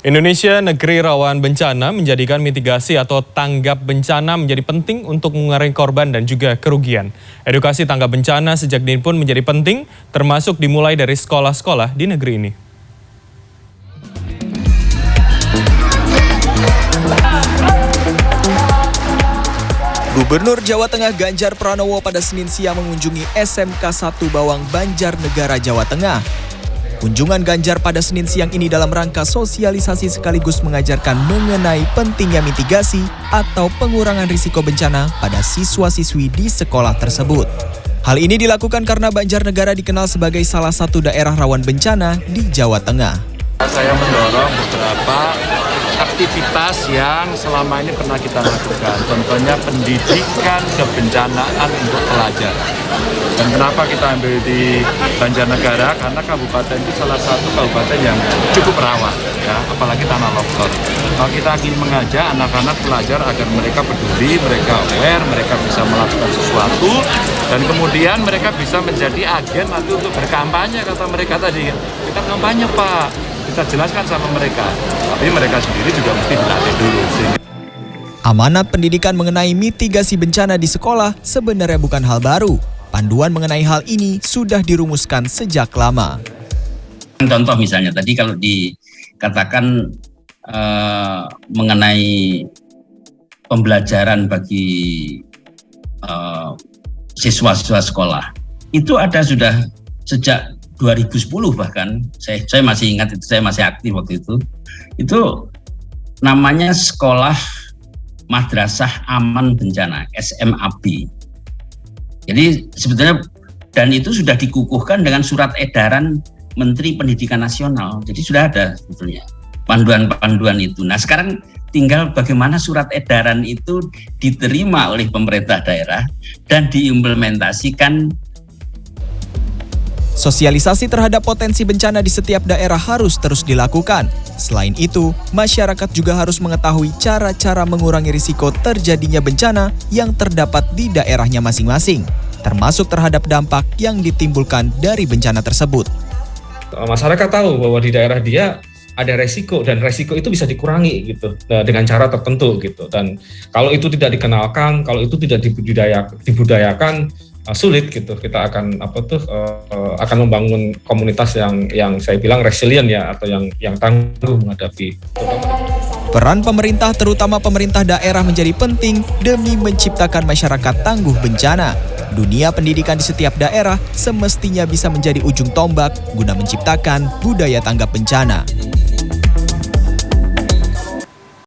Indonesia negeri rawan bencana menjadikan mitigasi atau tanggap bencana menjadi penting untuk mengurangi korban dan juga kerugian. Edukasi tanggap bencana sejak dini pun menjadi penting, termasuk dimulai dari sekolah-sekolah di negeri ini. Gubernur Jawa Tengah Ganjar Pranowo pada Senin siang mengunjungi SMK 1 Bawang Banjarnegara, Jawa Tengah. Kunjungan Ganjar pada Senin siang ini dalam rangka sosialisasi sekaligus mengajarkan mengenai pentingnya mitigasi atau pengurangan risiko bencana pada siswa-siswi di sekolah tersebut. Hal ini dilakukan karena Banjarnegara dikenal sebagai salah satu daerah rawan bencana di Jawa Tengah. Saya mendorong beberapa aktivitas yang selama ini pernah kita lakukan. Contohnya pendidikan kebencanaan untuk pelajar. Dan kenapa kita ambil di Banjarnegara? Karena kabupaten itu salah satu kabupaten yang cukup rawan, ya, apalagi tanah longsor. Kalau kita ingin mengajak anak-anak pelajar agar mereka peduli, mereka aware, mereka bisa melakukan sesuatu, dan kemudian mereka bisa menjadi agen nanti untuk berkampanye, kata mereka tadi. Kita kampanye, Pak. Kita jelaskan sama mereka, tapi mereka sendiri juga mesti dilatih dulu. Amanat pendidikan mengenai mitigasi bencana di sekolah sebenarnya bukan hal baru. Panduan mengenai hal ini sudah dirumuskan sejak lama. Contoh misalnya tadi kalau dikatakan mengenai pembelajaran bagi siswa-siswa sekolah, itu ada sudah sejak 2010 bahkan, saya masih ingat itu, saya masih aktif waktu itu namanya Sekolah Madrasah Aman Bencana, SMAB. Jadi sebetulnya, dan itu sudah dikukuhkan dengan surat edaran Menteri Pendidikan Nasional, jadi sudah ada sebetulnya panduan-panduan itu. Nah sekarang tinggal bagaimana surat edaran itu diterima oleh pemerintah daerah dan diimplementasikan. Sosialisasi terhadap potensi bencana di setiap daerah harus terus dilakukan. Selain itu, masyarakat juga harus mengetahui cara-cara mengurangi risiko terjadinya bencana yang terdapat di daerahnya masing-masing, termasuk terhadap dampak yang ditimbulkan dari bencana tersebut. Masyarakat tahu bahwa di daerah dia ada resiko dan resiko itu bisa dikurangi gitu dengan cara tertentu gitu. Dan kalau itu tidak dikenalkan, kalau itu tidak dibudayakan, sulit gitu. Kita akan akan membangun komunitas yang saya bilang resilient ya, atau yang tangguh menghadapi. Peran pemerintah, terutama pemerintah daerah, menjadi penting demi menciptakan masyarakat tangguh bencana. Dunia pendidikan di setiap daerah semestinya bisa menjadi ujung tombak guna menciptakan budaya tanggap bencana.